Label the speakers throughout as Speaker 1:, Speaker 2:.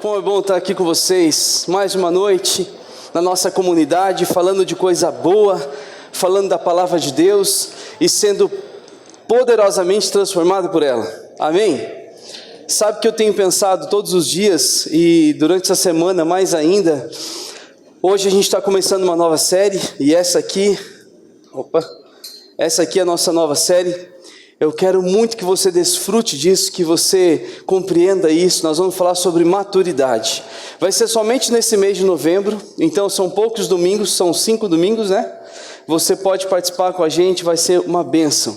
Speaker 1: Como é bom estar aqui com vocês, mais uma noite, na nossa comunidade, falando de coisa boa, falando da palavra de Deus e sendo poderosamente transformado por ela, amém? Sabe que eu tenho pensado todos os dias e durante essa semana mais ainda, hoje a gente está começando uma nova série e essa aqui é a nossa nova série. Eu quero muito que você desfrute disso, que você compreenda isso. Nós vamos falar sobre maturidade. Vai ser somente nesse mês de novembro, então são poucos domingos, são 5 domingos, né? Você pode participar com a gente, vai ser uma bênção.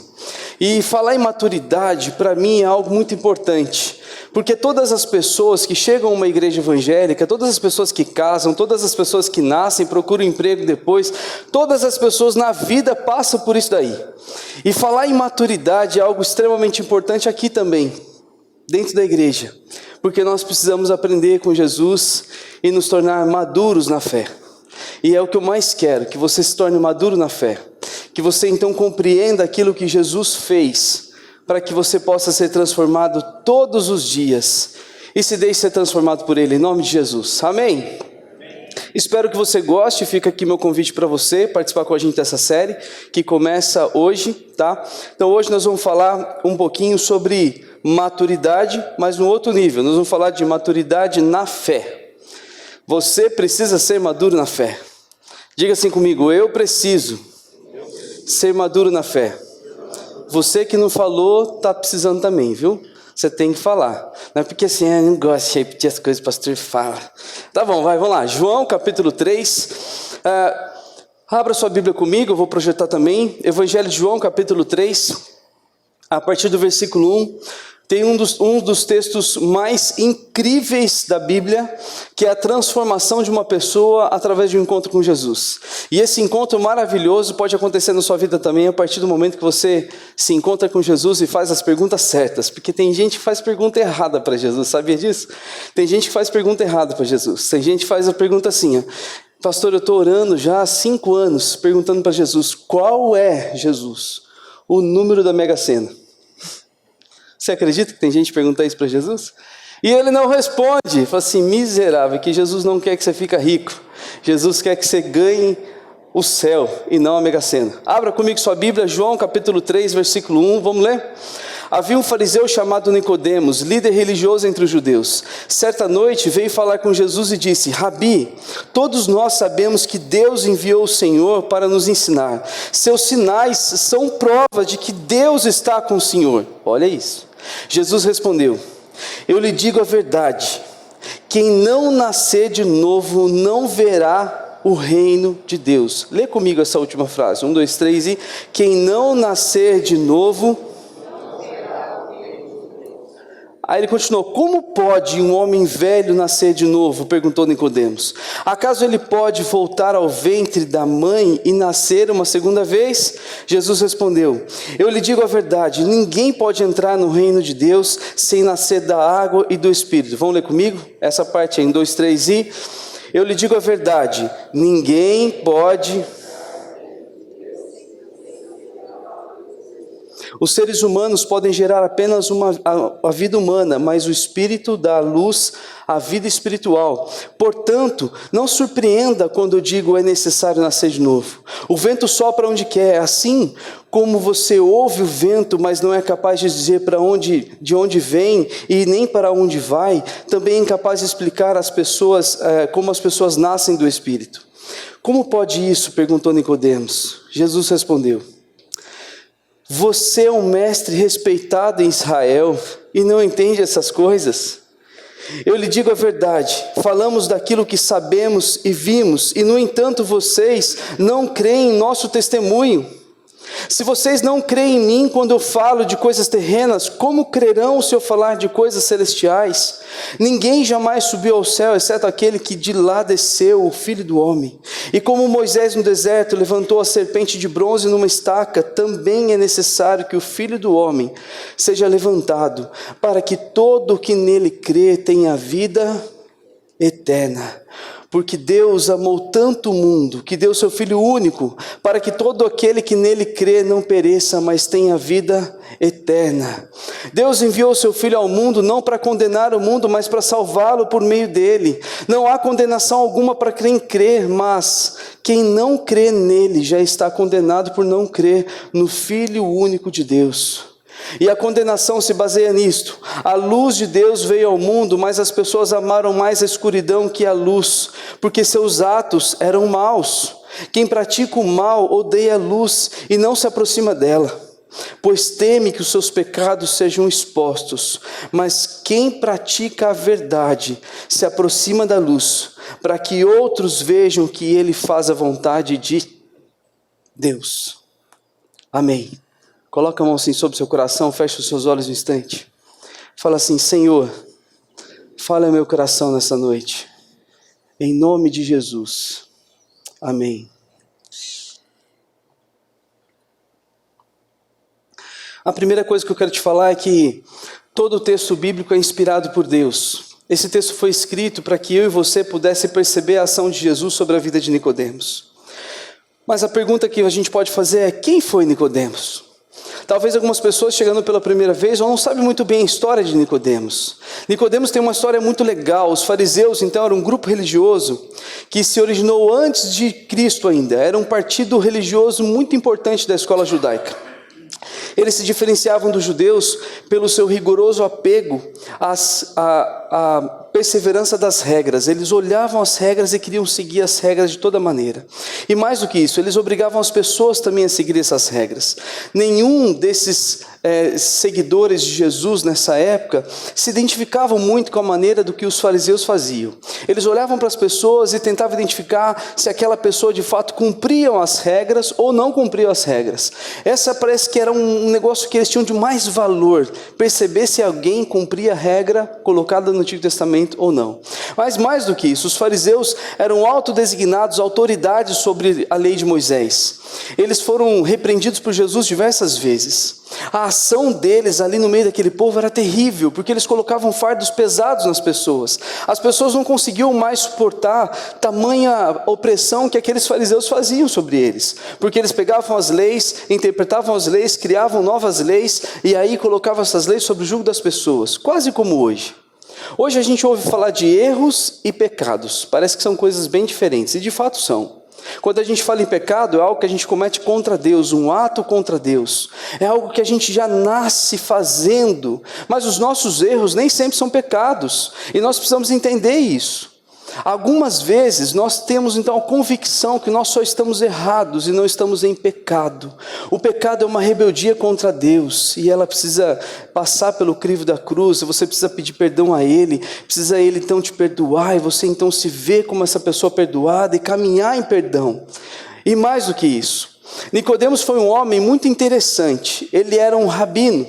Speaker 1: E falar em maturidade, para mim, é algo muito importante. Porque todas as pessoas que chegam a uma igreja evangélica, todas as pessoas que casam, todas as pessoas que nascem, procuram emprego depois, todas as pessoas na vida passam por isso daí. E falar em maturidade é algo extremamente importante aqui também, dentro da igreja. Porque nós precisamos aprender com Jesus e nos tornar maduros na fé. E é o que eu mais quero, que você se torne maduro na fé. Que você então compreenda aquilo que Jesus fez, para que você possa ser transformado todos os dias e se deixe ser transformado por Ele, em nome de Jesus, amém? Amém. Espero que você goste, fica aqui meu convite para você participar com a gente dessa série, que começa hoje, tá? Então hoje nós vamos falar um pouquinho sobre maturidade, mas no outro nível, nós vamos falar de maturidade na fé. Você precisa ser maduro na fé. Diga assim comigo, eu preciso ser maduro na fé. Você que não falou, está precisando também, viu? Você tem que falar. Não é porque assim, eu não gosto de repetir as coisas que o pastor fala. Tá bom, vamos lá. João capítulo 3. Abra sua Bíblia comigo, eu vou projetar também. Evangelho de João capítulo 3. A partir do versículo 1. Tem um dos textos mais incríveis da Bíblia, que é a transformação de uma pessoa através de um encontro com Jesus. E esse encontro maravilhoso pode acontecer na sua vida também a partir do momento que você se encontra com Jesus e faz as perguntas certas. Porque tem gente que faz pergunta errada para Jesus, sabia disso? Tem gente que faz pergunta errada para Jesus. Tem gente que faz a pergunta assim, pastor, eu estou orando já há 5 anos, perguntando para Jesus, qual é, Jesus, o número da Mega Sena? Você acredita que tem gente que pergunta isso para Jesus? E ele não responde, fala assim, miserável, que Jesus não quer que você fique rico. Jesus quer que você ganhe o céu e não a Mega Sena. Abra comigo sua Bíblia, João capítulo 3, versículo 1, vamos ler? Havia um fariseu chamado Nicodemos, líder religioso entre os judeus. Certa noite veio falar com Jesus e disse, Rabi, todos nós sabemos que Deus enviou o Senhor para nos ensinar. Seus sinais são prova de que Deus está com o Senhor. Olha isso. Jesus respondeu, eu lhe digo a verdade, quem não nascer de novo não verá o reino de Deus. Lê comigo essa última frase, 1, 2, 3 e... Quem não nascer de novo... Aí ele continuou, como pode um homem velho nascer de novo? Perguntou Nicodemos. Acaso ele pode voltar ao ventre da mãe e nascer uma segunda vez? Jesus respondeu, eu lhe digo a verdade, ninguém pode entrar no reino de Deus sem nascer da água e do Espírito. Vamos ler comigo? Essa parte aí, 1, 2, 3 e... Eu lhe digo a verdade, ninguém pode... Os seres humanos podem gerar apenas a vida humana, mas o Espírito dá à luz a vida espiritual. Portanto, não surpreenda quando eu digo é necessário nascer de novo. O vento sopra onde quer, assim como você ouve o vento, mas não é capaz de dizer de onde vem e nem para onde vai, também é incapaz de explicar às pessoas como as pessoas nascem do Espírito. Como pode isso? Perguntou Nicodemos. Jesus respondeu, você é um mestre respeitado em Israel e não entende essas coisas? Eu lhe digo a verdade, falamos daquilo que sabemos e vimos, e no entanto vocês não creem em nosso testemunho. Se vocês não creem em mim quando eu falo de coisas terrenas, como crerão se eu falar de coisas celestiais? Ninguém jamais subiu ao céu, exceto aquele que de lá desceu, o Filho do Homem. E como Moisés no deserto levantou a serpente de bronze numa estaca, também é necessário que o Filho do Homem seja levantado, para que todo o que nele crê tenha vida eterna. porque Deus amou tanto o mundo, que deu seu Filho único, para que todo aquele que nele crê não pereça, mas tenha vida eterna. Deus enviou seu Filho ao mundo não para condenar o mundo, mas para salvá-lo por meio dele. Não há condenação alguma para quem crê, mas quem não crê nele já está condenado por não crer no Filho único de Deus. E a condenação se baseia nisto: a luz de Deus veio ao mundo, mas as pessoas amaram mais a escuridão que a luz, porque seus atos eram maus. Quem pratica o mal odeia a luz e não se aproxima dela, pois teme que os seus pecados sejam expostos. Mas quem pratica a verdade se aproxima da luz, para que outros vejam que ele faz a vontade de Deus. Amém. Coloca a mão assim sobre o seu coração, fecha os seus olhos um instante. Fala assim: Senhor, fala ao meu coração nessa noite, em nome de Jesus. Amém. A primeira coisa que eu quero te falar é que todo o texto bíblico é inspirado por Deus. Esse texto foi escrito para que eu e você pudesse perceber a ação de Jesus sobre a vida de Nicodemos. Mas a pergunta que a gente pode fazer é: quem foi Nicodemos? Talvez algumas pessoas chegando pela primeira vez não sabem muito bem a história de Nicodemos. Nicodemos tem uma história muito legal. Os fariseus, então, eram um grupo religioso que se originou antes de Cristo ainda. Era um partido religioso muito importante da escola judaica. Eles se diferenciavam dos judeus pelo seu rigoroso apego à perseverança das regras. Eles olhavam as regras e queriam seguir as regras de toda maneira. E mais do que isso, eles obrigavam as pessoas também a seguir essas regras. Nenhum desses seguidores de Jesus nessa época se identificavam muito com a maneira do que os fariseus faziam. Eles olhavam para as pessoas e tentavam identificar se aquela pessoa de fato cumpria as regras ou não cumpria as regras. Essa parece que era um negócio que eles tinham de mais valor, perceber se alguém cumpria a regra colocada no Antigo Testamento ou não. Mas mais do que isso, os fariseus eram autodesignados autoridades sobre a lei de Moisés. Eles foram repreendidos por Jesus diversas vezes. A ação deles ali no meio daquele povo era terrível, porque eles colocavam fardos pesados nas pessoas. As pessoas não conseguiam mais suportar tamanha opressão que aqueles fariseus faziam sobre eles, porque eles pegavam as leis, interpretavam as leis, criavam novas leis, e aí colocavam essas leis sobre o jugo das pessoas, quase como hoje. Hoje a gente ouve falar de erros e pecados, parece que são coisas bem diferentes, e de fato são. Quando a gente fala em pecado, é algo que a gente comete contra Deus, um ato contra Deus. É algo que a gente já nasce fazendo, mas os nossos erros nem sempre são pecados, e nós precisamos entender isso. Algumas vezes nós temos então a convicção que nós só estamos errados e não estamos em pecado. O pecado é uma rebeldia contra Deus e ela precisa passar pelo crivo da cruz. Você precisa pedir perdão a Ele, precisa Ele então te perdoar e você então se vê como essa pessoa perdoada e caminhar em perdão. E mais do que isso, Nicodemos foi um homem muito interessante. Ele era um rabino,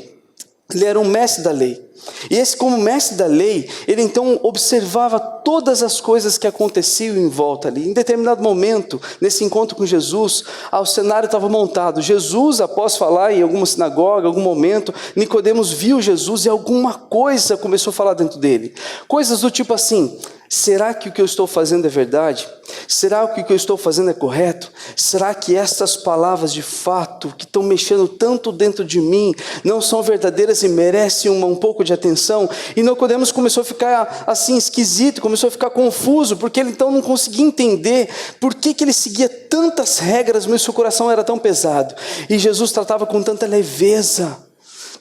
Speaker 1: ele era um mestre da lei. E esse, como mestre da lei, ele então observava todas as coisas que aconteciam em volta ali. Em determinado momento, nesse encontro com Jesus, o cenário estava montado. Jesus, após falar em alguma sinagoga, em algum momento, Nicodemos viu Jesus e alguma coisa começou a falar dentro dele. Coisas do tipo assim: será que o que eu estou fazendo é verdade? Será que o que eu estou fazendo é correto? Será que estas palavras de fato, que estão mexendo tanto dentro de mim, não são verdadeiras e merecem um pouco de atenção? E Nicodemos começou a ficar assim esquisito, começou a ficar confuso, porque ele então não conseguia entender por que ele seguia tantas regras, mas seu coração era tão pesado. E Jesus tratava com tanta leveza,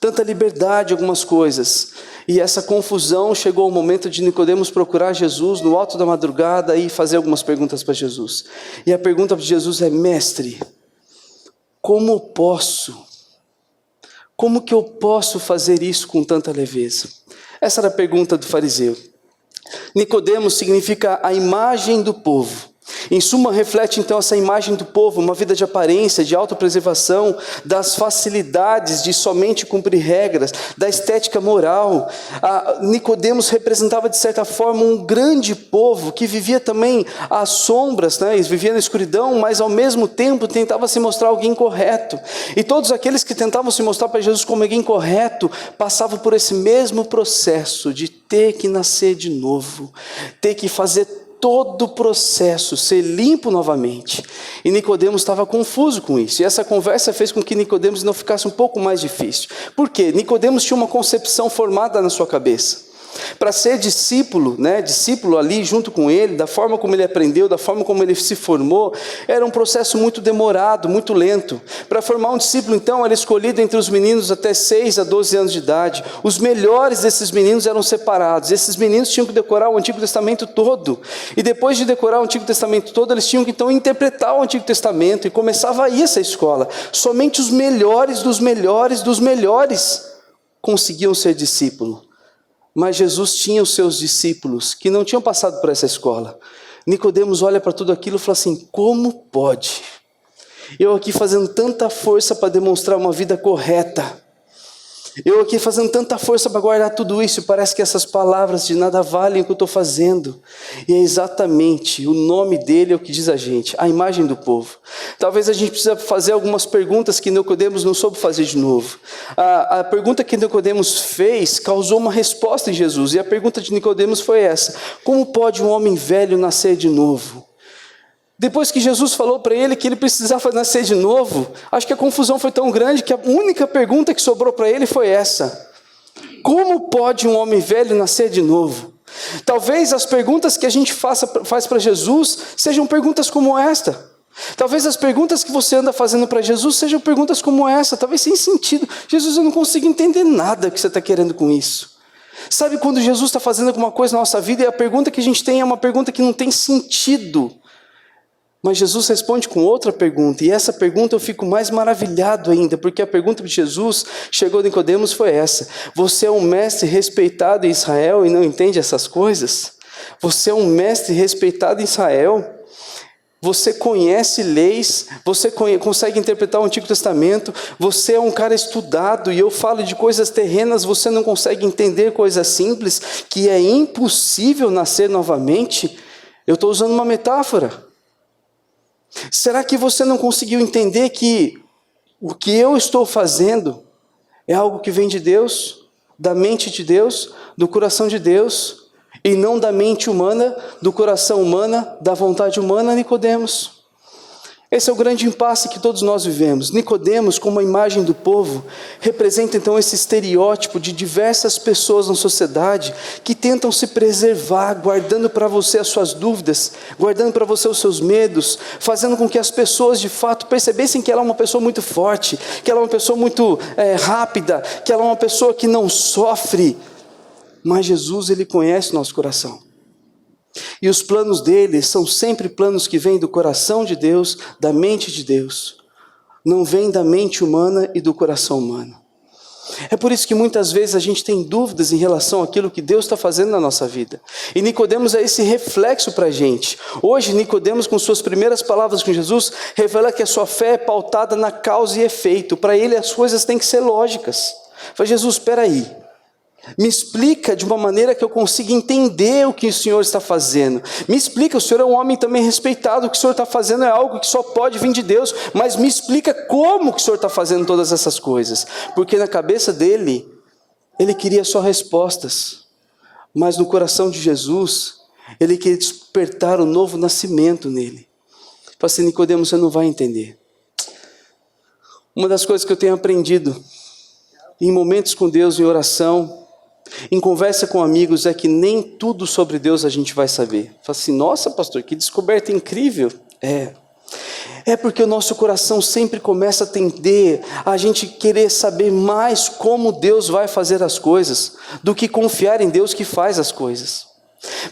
Speaker 1: tanta liberdade algumas coisas. E essa confusão chegou ao momento de Nicodemos procurar Jesus no alto da madrugada e fazer algumas perguntas para Jesus. E a pergunta de Jesus é: mestre, como que eu posso fazer isso com tanta leveza? Essa era a pergunta do fariseu. Nicodemos significa a imagem do povo. Em suma, reflete então essa imagem do povo, uma vida de aparência, de autopreservação, das facilidades de somente cumprir regras, da estética moral. Nicodemos representava de certa forma um grande povo que vivia também às sombras, né? Vivia na escuridão, mas ao mesmo tempo tentava se mostrar alguém correto. E todos aqueles que tentavam se mostrar para Jesus como alguém correto, passavam por esse mesmo processo de ter que nascer de novo, ter que fazer todo o processo ser limpo novamente. E Nicodemos estava confuso com isso. E essa conversa fez com que Nicodemos não ficasse um pouco mais difícil. Por quê? Nicodemos tinha uma concepção formada na sua cabeça. Para ser discípulo, discípulo ali junto com ele, da forma como ele aprendeu, da forma como ele se formou, era um processo muito demorado, muito lento. Para formar um discípulo, então, era escolhido entre os meninos até 6 a 12 anos de idade. Os melhores desses meninos eram separados. Esses meninos tinham que decorar o Antigo Testamento todo. E depois de decorar o Antigo Testamento todo, eles tinham que então interpretar o Antigo Testamento. E começava aí essa escola. Somente os melhores dos melhores dos melhores conseguiam ser discípulo. Mas Jesus tinha os seus discípulos que não tinham passado por essa escola. Nicodemos olha para tudo aquilo e fala assim: como pode? Eu aqui fazendo tanta força para demonstrar uma vida correta. Eu aqui fazendo tanta força para guardar tudo isso, e parece que essas palavras de nada valem o que eu estou fazendo. E é exatamente o nome dele é o que diz a gente, a imagem do povo. Talvez a gente precise fazer algumas perguntas que Nicodemos não soube fazer de novo. A pergunta que Nicodemos fez causou uma resposta em Jesus, e a pergunta de Nicodemos foi essa: como pode um homem velho nascer de novo? Depois que Jesus falou para ele que ele precisava nascer de novo, acho que a confusão foi tão grande que a única pergunta que sobrou para ele foi essa: como pode um homem velho nascer de novo? Talvez as perguntas que a gente faz para Jesus sejam perguntas como esta. Talvez as perguntas que você anda fazendo para Jesus sejam perguntas como essa, talvez sem sentido. Jesus, eu não consigo entender nada que você está querendo com isso. Sabe quando Jesus está fazendo alguma coisa na nossa vida e a pergunta que a gente tem é uma pergunta que não tem sentido? Mas Jesus responde com outra pergunta, e essa pergunta eu fico mais maravilhado ainda, porque a pergunta de Jesus chegou a Nicodemos foi essa: você é um mestre respeitado em Israel e não entende essas coisas? Você é um mestre respeitado em Israel? Você conhece leis, você consegue interpretar o Antigo Testamento, você é um cara estudado, e eu falo de coisas terrenas, você não consegue entender coisas simples, que é impossível nascer novamente? Eu estou usando uma metáfora. Será que você não conseguiu entender que o que eu estou fazendo é algo que vem de Deus, da mente de Deus, do coração de Deus, e não da mente humana, do coração humano, da vontade humana, Nicodemos? Esse é o grande impasse que todos nós vivemos. Nicodemos, como a imagem do povo, representa então esse estereótipo de diversas pessoas na sociedade que tentam se preservar, guardando para você as suas dúvidas, guardando para você os seus medos, fazendo com que as pessoas de fato percebessem que ela é uma pessoa muito forte, que ela é uma pessoa muito rápida, que ela é uma pessoa que não sofre. Mas Jesus, ele conhece o nosso coração. E os planos dele são sempre planos que vêm do coração de Deus, da mente de Deus. Não vêm da mente humana e do coração humano. É por isso que muitas vezes a gente tem dúvidas em relação àquilo que Deus está fazendo na nossa vida. E Nicodemos é esse reflexo para a gente. Hoje Nicodemos, com suas primeiras palavras com Jesus, revela que a sua fé é pautada na causa e efeito. Para ele as coisas têm que ser lógicas. Fala: Jesus, espera aí. Me explica de uma maneira que eu consiga entender o que o Senhor está fazendo. Me explica, o Senhor é um homem também respeitado, o que o Senhor está fazendo é algo que só pode vir de Deus, mas me explica como que o Senhor está fazendo todas essas coisas. Porque na cabeça dele, ele queria só respostas, mas no coração de Jesus, ele queria despertar o novo nascimento nele. Fala assim: Nicodemos, você não vai entender. Uma das coisas que eu tenho aprendido em momentos com Deus, em oração, em conversa com amigos, é que nem tudo sobre Deus a gente vai saber. Fala assim: nossa pastor, que descoberta incrível. É porque o nosso coração sempre começa a tender a gente querer saber mais como Deus vai fazer as coisas, do que confiar em Deus que faz as coisas.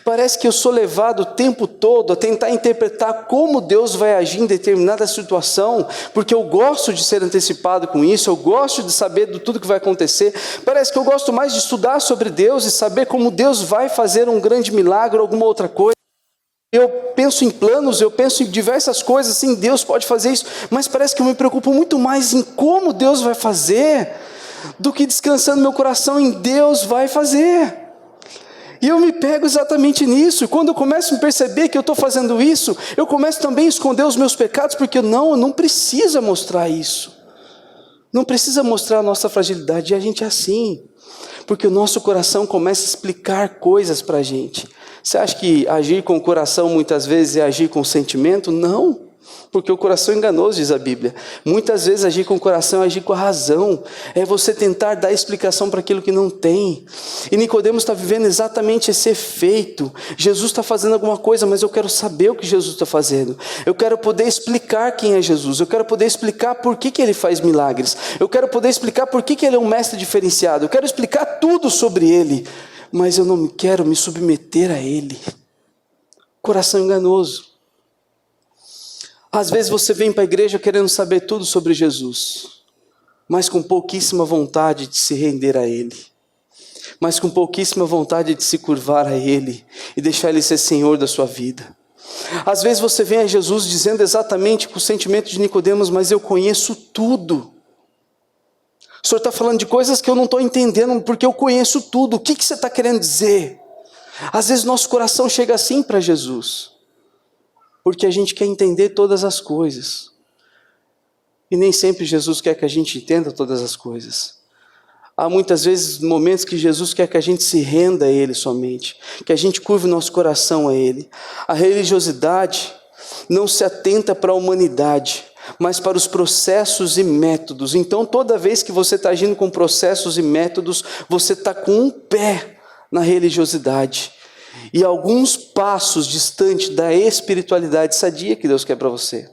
Speaker 1: Parece que eu sou levado o tempo todo a tentar interpretar como Deus vai agir em determinada situação, porque eu gosto de ser antecipado com isso, eu gosto de saber de tudo que vai acontecer. Parece que eu gosto mais de estudar sobre Deus e saber como Deus vai fazer um grande milagre ou alguma outra coisa. Eu penso em planos, eu penso em diversas coisas, assim, Deus pode fazer isso, mas parece que eu me preocupo muito mais em como Deus vai fazer, do que descansando meu coração em Deus vai fazer. E eu me pego exatamente nisso. E quando eu começo a perceber que eu estou fazendo isso, eu começo também a esconder os meus pecados, porque eu não precisa mostrar isso. Não precisa mostrar a nossa fragilidade. E a gente é assim, porque o nosso coração começa a explicar coisas para a gente. Você acha que agir com o coração muitas vezes é agir com o sentimento? Não, porque o coração é enganoso, diz a Bíblia. Muitas vezes agir com o coração é agir com a razão, é você tentar dar explicação para aquilo que não tem. E Nicodemos está vivendo exatamente esse efeito. Jesus está fazendo alguma coisa, mas eu quero saber o que Jesus está fazendo. Eu quero poder explicar quem é Jesus, eu quero poder explicar por que ele faz milagres, eu quero poder explicar por que ele é um mestre diferenciado, eu quero explicar tudo sobre ele, mas eu não quero me submeter a ele. Coração enganoso. Às vezes você vem para a igreja querendo saber tudo sobre Jesus, mas com pouquíssima vontade de se render a Ele, mas com pouquíssima vontade de se curvar a Ele e deixar Ele ser Senhor da sua vida. Às vezes você vem a Jesus dizendo exatamente com o sentimento de Nicodemos, mas eu conheço tudo. O Senhor está falando de coisas que eu não estou entendendo, porque eu conheço tudo. O que você está querendo dizer? Às vezes nosso coração chega assim para Jesus, porque a gente quer entender todas as coisas. E nem sempre Jesus quer que a gente entenda todas as coisas. Há muitas vezes momentos que Jesus quer que a gente se renda a Ele somente, que a gente curve o nosso coração a Ele. A religiosidade não se atenta para a humanidade, mas para os processos e métodos. Então toda vez que você está agindo com processos e métodos, você está com um pé na religiosidade e alguns passos distante da espiritualidade sadia que Deus quer para você.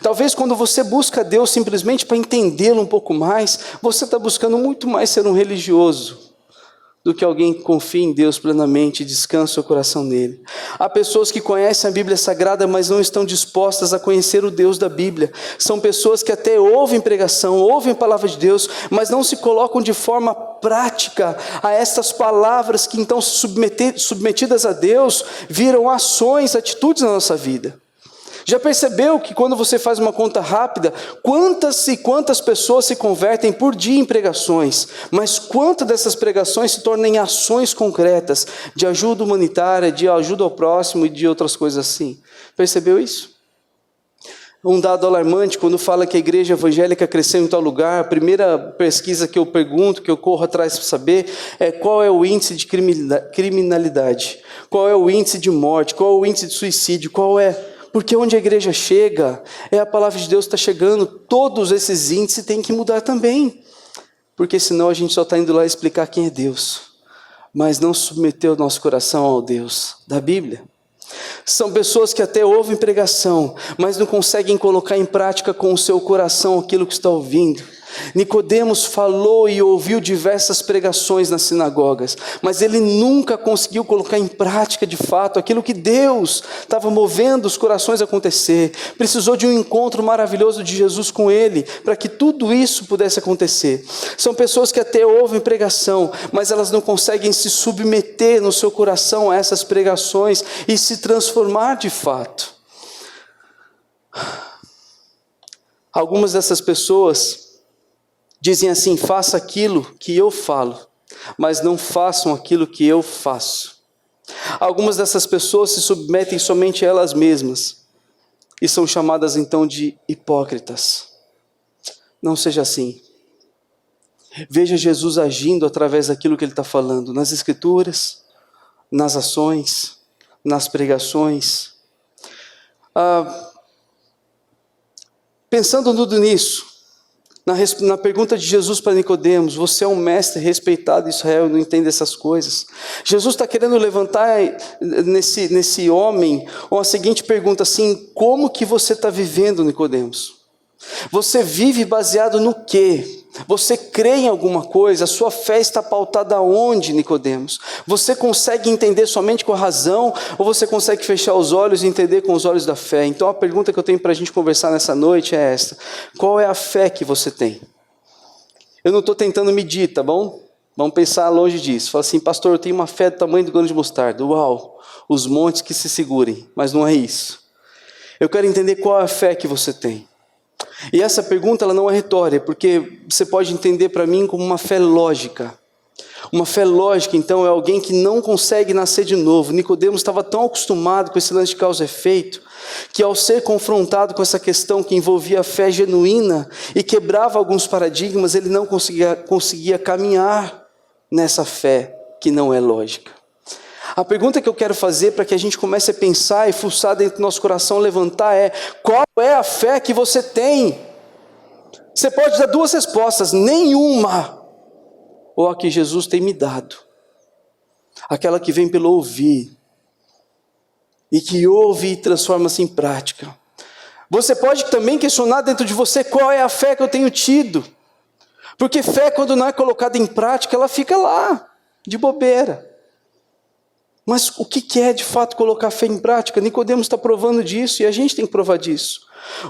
Speaker 1: Talvez quando você busca Deus simplesmente para entendê-lo um pouco mais, você está buscando muito mais ser um religioso do que alguém que confia em Deus plenamente e descansa o seu coração nele. Há pessoas que conhecem a Bíblia Sagrada, mas não estão dispostas a conhecer o Deus da Bíblia. São pessoas que até ouvem pregação, ouvem a palavra de Deus, mas não se colocam de forma prática a estas palavras que então submetidas a Deus, viram ações, atitudes na nossa vida. Já percebeu que quando você faz uma conta rápida, quantas e quantas pessoas se convertem por dia em pregações, mas quantas dessas pregações se tornam em ações concretas, de ajuda humanitária, de ajuda ao próximo e de outras coisas assim? Percebeu isso? Um dado alarmante, quando fala que a igreja evangélica cresceu em tal lugar, a primeira pesquisa que eu pergunto, que eu corro atrás para saber, é qual é o índice de criminalidade, qual é o índice de morte, qual é o índice de suicídio, porque onde a igreja chega, a palavra de Deus está chegando, todos esses índices têm que mudar também, porque senão a gente só está indo lá explicar quem é Deus, mas não submeteu o nosso coração ao Deus da Bíblia. São pessoas que até ouvem pregação, mas não conseguem colocar em prática com o seu coração aquilo que está ouvindo. Nicodemos falou e ouviu diversas pregações nas sinagogas, mas ele nunca conseguiu colocar em prática de fato aquilo que Deus estava movendo os corações a acontecer. Precisou de um encontro maravilhoso de Jesus com ele, para que tudo isso pudesse acontecer. São pessoas que até ouvem pregação, mas elas não conseguem se submeter no seu coração a essas pregações e se transformar de fato. Algumas dessas pessoas dizem assim: faça aquilo que eu falo, mas não façam aquilo que eu faço. Algumas dessas pessoas se submetem somente a elas mesmas e são chamadas então de hipócritas. Não seja assim. Veja Jesus agindo através daquilo que Ele está falando, nas Escrituras, nas ações, nas pregações. Pensando tudo nisso, na pergunta de Jesus para Nicodemos: você é um mestre respeitado em Israel e não entende essas coisas? Jesus está querendo levantar nesse homem uma seguinte pergunta assim: como que você está vivendo, Nicodemos? Você vive baseado no quê? Você crê em alguma coisa? A sua fé está pautada aonde, Nicodemos? Você consegue entender somente com a razão, ou você consegue fechar os olhos e entender com os olhos da fé? Então a pergunta que eu tenho para a gente conversar nessa noite é esta: qual é a fé que você tem? Eu não estou tentando medir, tá bom? Vamos pensar longe disso. Fala assim: pastor, eu tenho uma fé do tamanho do grão de mostarda. Uau, os montes que se segurem. Mas não é isso. Eu quero entender qual é a fé que você tem. E essa pergunta ela não é retórica, porque você pode entender para mim como uma fé lógica. Uma fé lógica, então, é alguém que não consegue nascer de novo. Nicodemos estava tão acostumado com esse lance de causa e efeito, que ao ser confrontado com essa questão que envolvia a fé genuína e quebrava alguns paradigmas, ele não conseguia caminhar nessa fé que não é lógica. A pergunta que eu quero fazer para que a gente comece a pensar e fuçar dentro do nosso coração, levantar é: qual é a fé que você tem? Você pode dar duas respostas: nenhuma, ou a que Jesus tem me dado, aquela que vem pelo ouvir, e que ouve e transforma-se em prática. Você pode também questionar dentro de você: qual é a fé que eu tenho tido? Porque fé, quando não é colocada em prática, ela fica lá, de bobeira. Mas o que é de fato colocar fé em prática? Nicodemos está provando disso e a gente tem que provar disso.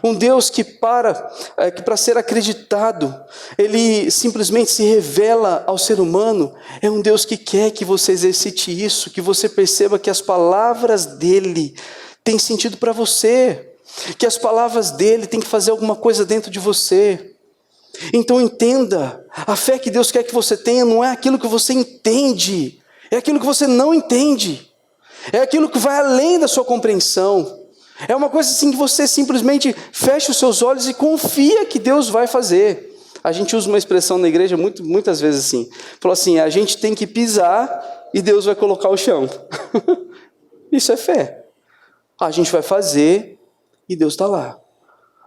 Speaker 1: Um Deus que para ser acreditado, Ele simplesmente se revela ao ser humano, é um Deus que quer que você exercite isso, que você perceba que as palavras dEle têm sentido para você, que as palavras dEle têm que fazer alguma coisa dentro de você. Então entenda, a fé que Deus quer que você tenha não é aquilo que você entende, é aquilo que você não entende, é aquilo que vai além da sua compreensão. É uma coisa assim que você simplesmente fecha os seus olhos e confia que Deus vai fazer. A gente usa uma expressão na igreja muitas vezes assim, falou assim: a gente tem que pisar e Deus vai colocar o chão. Isso é fé. A gente vai fazer e Deus está lá.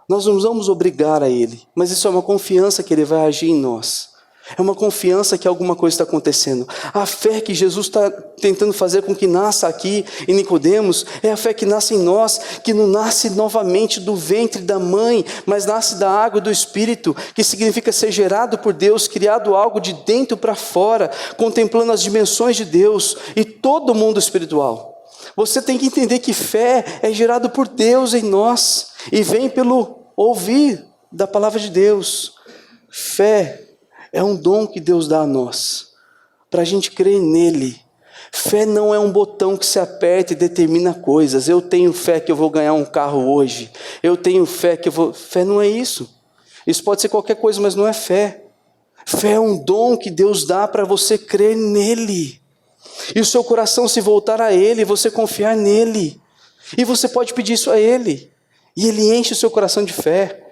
Speaker 1: Nós não vamos obrigar a Ele, mas isso é uma confiança que Ele vai agir em nós. É uma confiança que alguma coisa está acontecendo. A fé que Jesus está tentando fazer com que nasça aqui em Nicodemos é a fé que nasce em nós, que não nasce novamente do ventre da mãe, mas nasce da água e do Espírito, que significa ser gerado por Deus, criado algo de dentro para fora, contemplando as dimensões de Deus e todo o mundo espiritual. Você tem que entender que fé é gerado por Deus em nós e vem pelo ouvir da palavra de Deus. Fé é um dom que Deus dá a nós, para a gente crer nele. Fé não é um botão que se aperta e determina coisas. Eu tenho fé que eu vou ganhar um carro hoje. Eu tenho fé que eu vou... Fé não é isso. Isso pode ser qualquer coisa, mas não é fé. Fé é um dom que Deus dá para você crer nele. E o seu coração se voltar a Ele, você confiar nele. E você pode pedir isso a Ele. E Ele enche o seu coração de fé.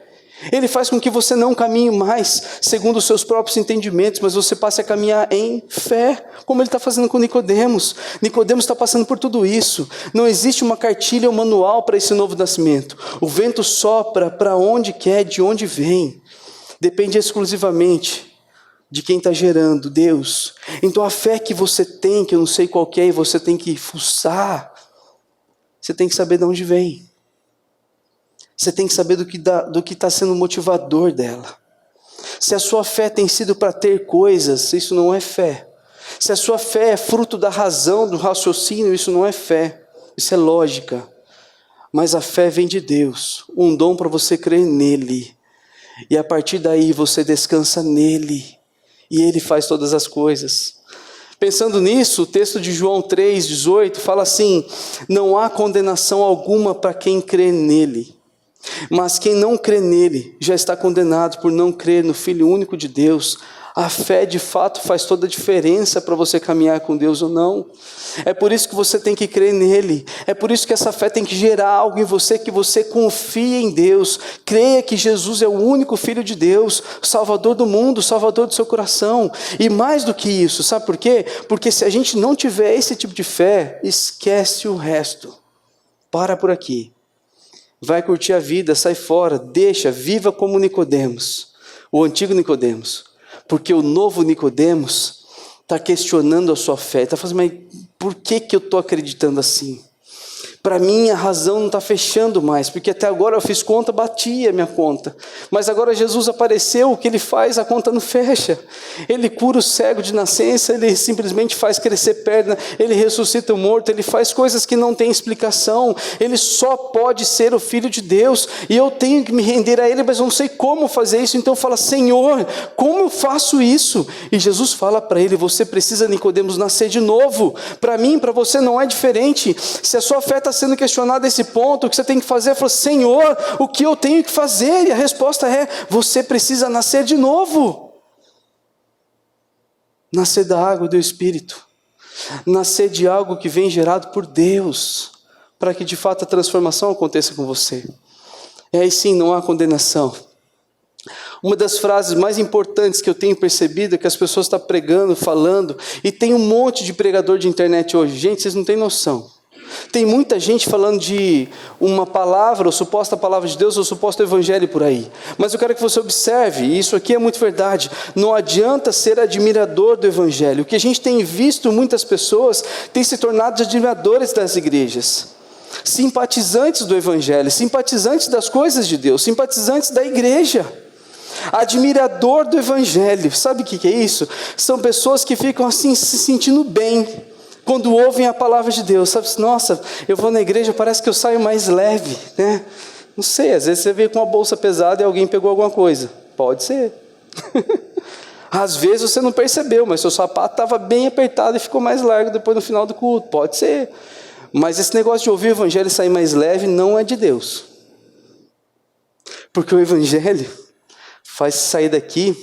Speaker 1: Ele faz com que você não caminhe mais segundo os seus próprios entendimentos, mas você passe a caminhar em fé, como Ele está fazendo com Nicodemos. Nicodemos está passando por tudo isso. Não existe uma cartilha ou manual para esse novo nascimento. O vento sopra para onde quer, de onde vem. Depende exclusivamente de quem está gerando, Deus. Então a fé que você tem, que eu não sei qual que é, e você tem que fuçar, você tem que saber de onde vem. Você tem que saber do que está sendo motivador dela. Se a sua fé tem sido para ter coisas, isso não é fé. Se a sua fé é fruto da razão, do raciocínio, isso não é fé. Isso é lógica. Mas a fé vem de Deus, um dom para você crer nele. E a partir daí você descansa nele. E Ele faz todas as coisas. Pensando nisso, o texto de João 3,18 fala assim: não há condenação alguma para quem crê nele. Mas quem não crê nele já está condenado por não crer no Filho único de Deus. A fé de fato faz toda a diferença para você caminhar com Deus ou não. É por isso que você tem que crer nele. É por isso que essa fé tem que gerar algo em você, que você confie em Deus. Creia que Jesus é o único Filho de Deus, Salvador do mundo, Salvador do seu coração. E mais do que isso, sabe por quê? Porque se a gente não tiver esse tipo de fé, esquece o resto. Para por aqui. Vai curtir a vida, sai fora, deixa, viva como Nicodemos, o antigo Nicodemos, porque o novo Nicodemos está questionando a sua fé, está falando: mas por que eu estou acreditando assim? Para mim a razão não está fechando mais, porque até agora eu fiz conta, batia a minha conta, mas agora Jesus apareceu, o que Ele faz, a conta não fecha. Ele cura o cego de nascença, Ele simplesmente faz crescer perna, Ele ressuscita o morto, Ele faz coisas que não têm explicação. Ele só pode ser o Filho de Deus, e eu tenho que me render a Ele, mas eu não sei como fazer isso. Então fala: Senhor, como eu faço isso? E Jesus fala para ele: você precisa, Nicodemos, nascer de novo. Para mim, para você não é diferente. Se a sua fé está sendo questionado esse ponto, o que você tem que fazer é falar: Senhor, o que eu tenho que fazer? E a resposta é: você precisa nascer de novo. Nascer da água e do Espírito. Nascer de algo que vem gerado por Deus, para que de fato a transformação aconteça com você. E aí sim, não há condenação. Uma das frases mais importantes que eu tenho percebido é que as pessoas estão pregando, falando, e tem um monte de pregador de internet hoje. Gente, vocês não têm noção. Tem muita gente falando de uma palavra, ou suposta palavra de Deus, ou suposto evangelho por aí. Mas eu quero que você observe, e isso aqui é muito verdade, não adianta ser admirador do evangelho. O que a gente tem visto, muitas pessoas têm se tornado admiradores das igrejas, simpatizantes do evangelho, simpatizantes das coisas de Deus, simpatizantes da igreja. Admirador do evangelho, sabe o que é isso? São pessoas que ficam assim se sentindo bem quando ouvem a palavra de Deus, sabe? Nossa, eu vou na igreja, parece que eu saio mais leve, né? Não sei, às vezes você veio com uma bolsa pesada e alguém pegou alguma coisa, pode ser. Às vezes você não percebeu, mas seu sapato estava bem apertado e ficou mais largo depois no final do culto, pode ser. Mas esse negócio de ouvir o evangelho e sair mais leve não é de Deus, porque o evangelho faz sair daqui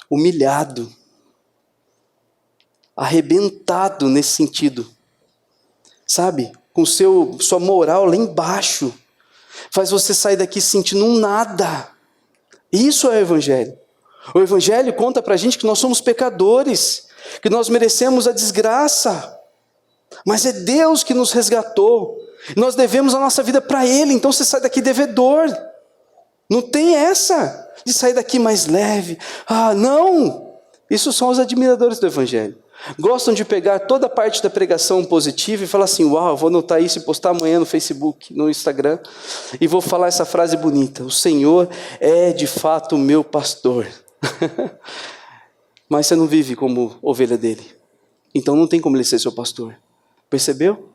Speaker 1: humilhado, arrebentado nesse sentido, sabe? Com sua moral lá embaixo, faz você sair daqui sentindo um nada. Isso é o evangelho. O evangelho conta pra gente que nós somos pecadores, que nós merecemos a desgraça, mas é Deus que nos resgatou, nós devemos a nossa vida para Ele, então você sai daqui devedor. Não tem essa de sair daqui mais leve. Ah, não! Isso são os admiradores do evangelho. Gostam de pegar toda a parte da pregação positiva e falar assim, uau, vou anotar isso e postar amanhã no Facebook, no Instagram, e vou falar essa frase bonita, o Senhor é de fato o meu pastor. Mas você não vive como ovelha dele, então não tem como ele ser seu pastor. Percebeu?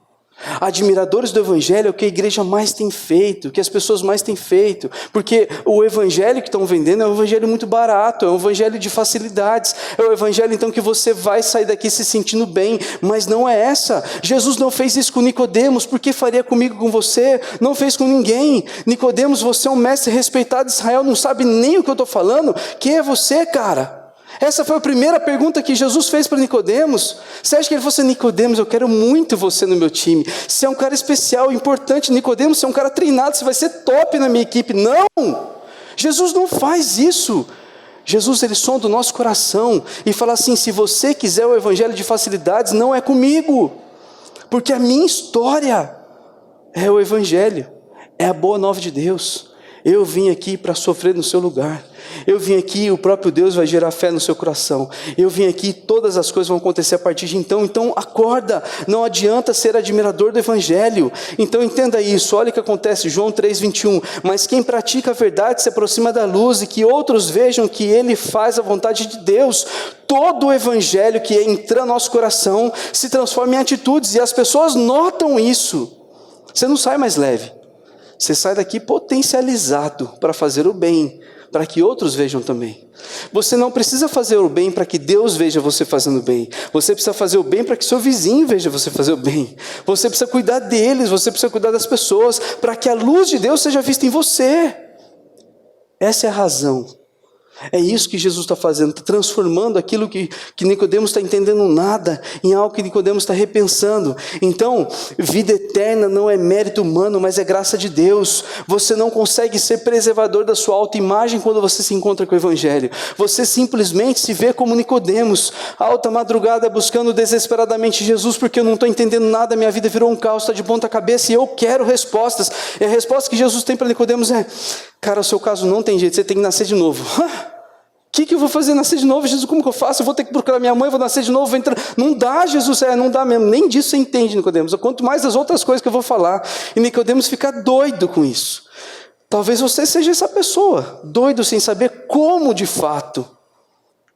Speaker 1: Admiradores do evangelho é o que a igreja mais tem feito, o que as pessoas mais têm feito, porque o evangelho que estão vendendo é um evangelho muito barato, é um evangelho de facilidades, é o evangelho então que você vai sair daqui se sentindo bem, mas não é essa. Jesus não fez isso com Nicodemos, por que faria comigo, com você? Não fez com ninguém. Nicodemos, você é um mestre respeitado de Israel, não sabe nem o que eu estou falando? Quem é você, cara? Essa foi a primeira pergunta que Jesus fez para Nicodemos. Você acha que ele falou assim, Nicodemos, eu quero muito você no meu time. Você é um cara especial, importante. Nicodemos, você é um cara treinado, você vai ser top na minha equipe. Não! Jesus não faz isso. Jesus, ele sonda o nosso coração e fala assim, se você quiser o evangelho de facilidades, não é comigo. Porque a minha história é o evangelho, é a boa nova de Deus. Eu vim aqui para sofrer no seu lugar. Eu vim aqui, o próprio Deus vai gerar fé no seu coração. Eu vim aqui, todas as coisas vão acontecer a partir de então. Então acorda, não adianta ser admirador do evangelho. Então entenda isso, olha o que acontece, João 3:21. Mas quem pratica a verdade se aproxima da luz, e que outros vejam que ele faz a vontade de Deus. Todo o evangelho que entra no nosso coração se transforma em atitudes, e as pessoas notam isso. Você não sai mais leve, você sai daqui potencializado para fazer o bem, para que outros vejam também. Você não precisa fazer o bem para que Deus veja você fazendo bem. Você precisa fazer o bem para que seu vizinho veja você fazer o bem. Você precisa cuidar deles, você precisa cuidar das pessoas, para que a luz de Deus seja vista em você. Essa é a razão. É isso que Jesus está fazendo, está transformando aquilo que Nicodemos está entendendo nada, em algo que Nicodemos está repensando. Então, vida eterna não é mérito humano, mas é graça de Deus. Você não consegue ser preservador da sua autoimagem quando você se encontra com o evangelho. Você simplesmente se vê como Nicodemos, alta madrugada buscando desesperadamente Jesus, porque eu não estou entendendo nada, minha vida virou um caos, está de ponta cabeça e eu quero respostas. E a resposta que Jesus tem para Nicodemos é, cara, o seu caso não tem jeito, você tem que nascer de novo. O que eu vou fazer, nascer de novo? Jesus, como que eu faço? Eu vou ter que procurar minha mãe, vou nascer de novo, vou entrar. Não dá, Jesus, não dá mesmo. Nem disso você entende, Nicodemos. Quanto mais as outras coisas que eu vou falar. E Nicodemos fica doido com isso. Talvez você seja essa pessoa, doido sem saber como de fato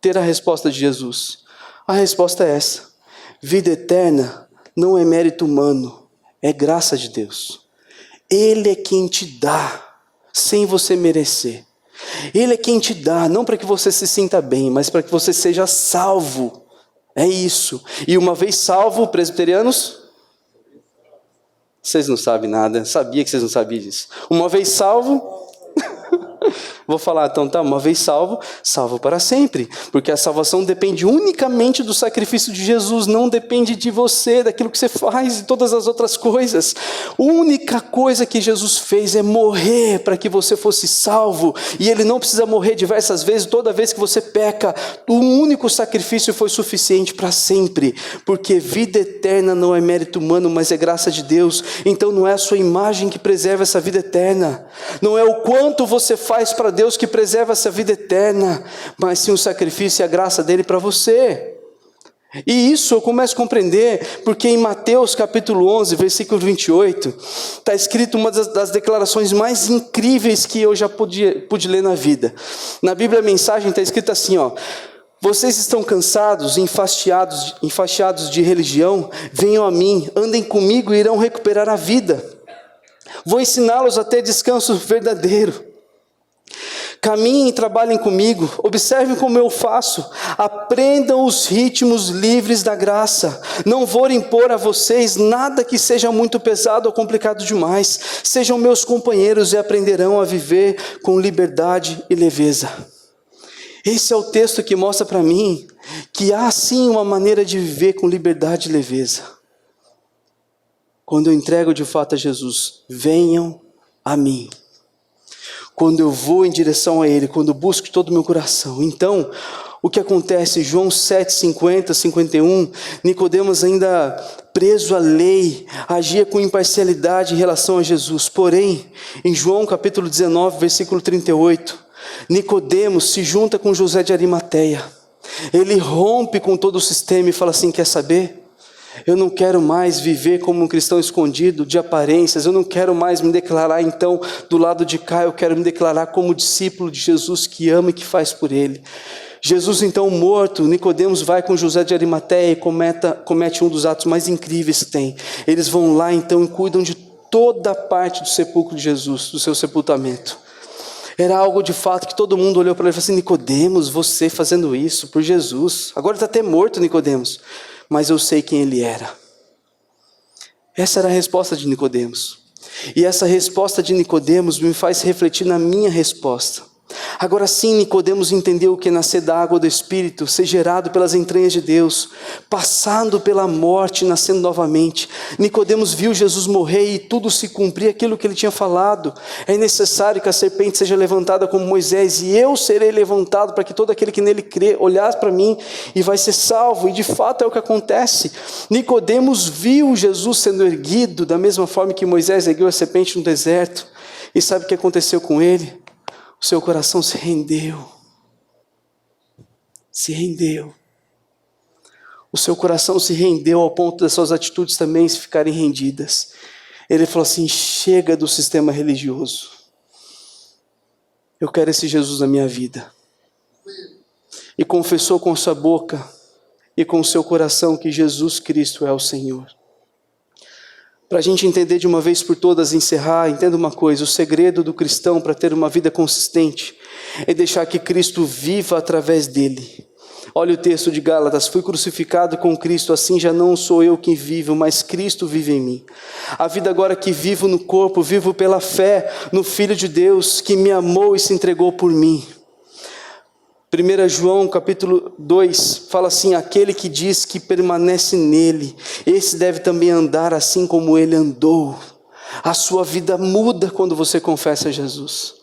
Speaker 1: ter a resposta de Jesus. A resposta é essa: vida eterna não é mérito humano, é graça de Deus. Ele é quem te dá, sem você merecer. Ele é quem te dá, não para que você se sinta bem, mas para que você seja salvo. É isso. E uma vez salvo, presbiterianos, vocês não sabem nada, sabia que vocês não sabiam disso. Uma vez salvo, Vou falar, então tá, uma vez salvo, salvo para sempre. Porque a salvação depende unicamente do sacrifício de Jesus, não depende de você, daquilo que você faz e todas as outras coisas. A única coisa que Jesus fez é morrer para que você fosse salvo. E Ele não precisa morrer diversas vezes, toda vez que você peca. O único sacrifício foi suficiente para sempre. Porque vida eterna não é mérito humano, mas é graça de Deus. Então não é a sua imagem que preserva essa vida eterna. Não é o quanto você faz para Deus que preserva essa vida eterna, mas sim o sacrifício e a graça dele para você. E isso eu começo a compreender, porque em Mateus capítulo 11, versículo 28, está escrito uma das declarações mais incríveis que eu já pude ler na vida. Na Bíblia a mensagem está escrita assim, ó: vocês estão cansados, enfastiados de religião? Venham a mim, andem comigo e irão recuperar a vida. Vou ensiná-los a ter descanso verdadeiro. Caminhem e trabalhem comigo, observem como eu faço, aprendam os ritmos livres da graça. Não vou impor a vocês nada que seja muito pesado ou complicado demais. Sejam meus companheiros e aprenderão a viver com liberdade e leveza. Esse é o texto que mostra para mim que há sim uma maneira de viver com liberdade e leveza. Quando eu entrego de fato a Jesus, venham a mim. Quando eu vou em direção a Ele, quando eu busco de todo o meu coração. Então, o que acontece? João 7, 50, 51, Nicodemos ainda preso à lei, agia com imparcialidade em relação a Jesus. Porém, em João capítulo 19, versículo 38, Nicodemos se junta com José de Arimateia. Ele rompe com todo o sistema e fala assim: quer saber? Eu não quero mais viver como um cristão escondido, de aparências. Eu não quero mais me declarar então do lado de cá. Eu quero me declarar como discípulo de Jesus, que ama e que faz por Ele. Jesus então morto, Nicodemos vai com José de Arimateia e comete um dos atos mais incríveis que tem. Eles vão lá então e cuidam de toda a parte do sepulcro de Jesus, do seu sepultamento. Era algo de fato que todo mundo olhou para ele e falou assim: Nicodemos, você fazendo isso por Jesus. Agora está até morto, Nicodemos. Mas eu sei quem ele era. Essa era a resposta de Nicodemos. E essa resposta de Nicodemos me faz refletir na minha resposta. Agora sim, Nicodemos entendeu que nascer da água do Espírito, ser gerado pelas entranhas de Deus, passando pela morte, nascendo novamente. Nicodemos viu Jesus morrer e tudo se cumprir, aquilo que ele tinha falado. É necessário que a serpente seja levantada como Moisés, e eu serei levantado para que todo aquele que nele crê olhasse para mim e vai ser salvo. E de fato é o que acontece. Nicodemos viu Jesus sendo erguido da mesma forma que Moisés ergueu a serpente no deserto. E sabe o que aconteceu com ele? O seu coração se rendeu. Se rendeu. O seu coração se rendeu ao ponto das suas atitudes também se ficarem rendidas. Ele falou assim: chega do sistema religioso. Eu quero esse Jesus na minha vida. E confessou com sua boca e com o seu coração que Jesus Cristo é o Senhor. Para a gente entender de uma vez por todas, encerrar, entenda uma coisa: o segredo do cristão para ter uma vida consistente é deixar que Cristo viva através dele. Olha o texto de Gálatas: fui crucificado com Cristo, assim já não sou eu quem vivo, mas Cristo vive em mim. A vida agora que vivo no corpo, vivo pela fé no Filho de Deus, que me amou e se entregou por mim. 1 João capítulo 2 fala assim: aquele que diz que permanece nele, esse deve também andar assim como ele andou. A sua vida muda quando você confessa Jesus.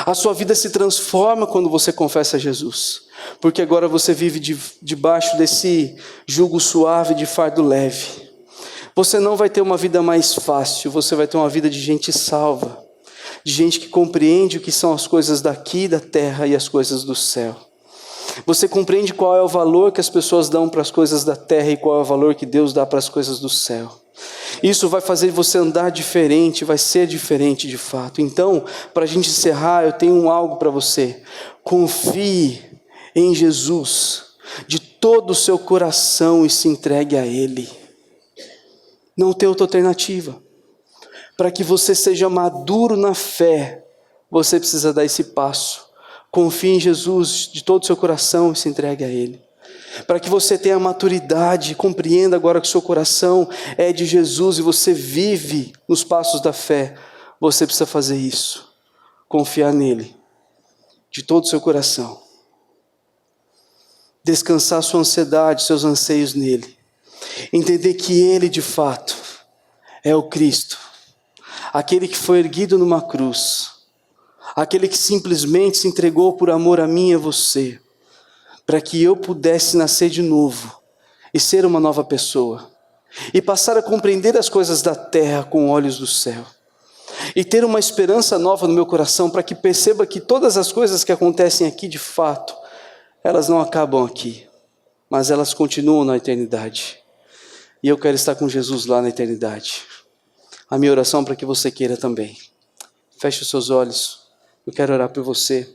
Speaker 1: A sua vida se transforma quando você confessa Jesus. Porque agora você vive debaixo desse jugo suave de fardo leve. Você não vai ter uma vida mais fácil, você vai ter uma vida de gente salva. De gente que compreende o que são as coisas daqui da terra e as coisas do céu. Você compreende qual é o valor que as pessoas dão para as coisas da terra e qual é o valor que Deus dá para as coisas do céu. Isso vai fazer você andar diferente, vai ser diferente de fato. Então, para a gente encerrar, eu tenho algo para você. Confie em Jesus de todo o seu coração e se entregue a Ele. Não tem outra alternativa. Para que você seja maduro na fé, você precisa dar esse passo. Confie em Jesus de todo o seu coração e se entregue a Ele. Para que você tenha maturidade, compreenda agora que o seu coração é de Jesus e você vive nos passos da fé, você precisa fazer isso. Confiar nele de todo o seu coração. Descansar sua ansiedade, seus anseios nele. Entender que ele de fato é o Cristo. Aquele que foi erguido numa cruz. Aquele que simplesmente se entregou por amor a mim e a você. Para que eu pudesse nascer de novo e ser uma nova pessoa. E passar a compreender as coisas da terra com olhos do céu. E ter uma esperança nova no meu coração para que perceba que todas as coisas que acontecem aqui de fato, elas não acabam aqui, mas elas continuam na eternidade. E eu quero estar com Jesus lá na eternidade. A minha oração é para que você queira também. Feche os seus olhos, eu quero orar por você.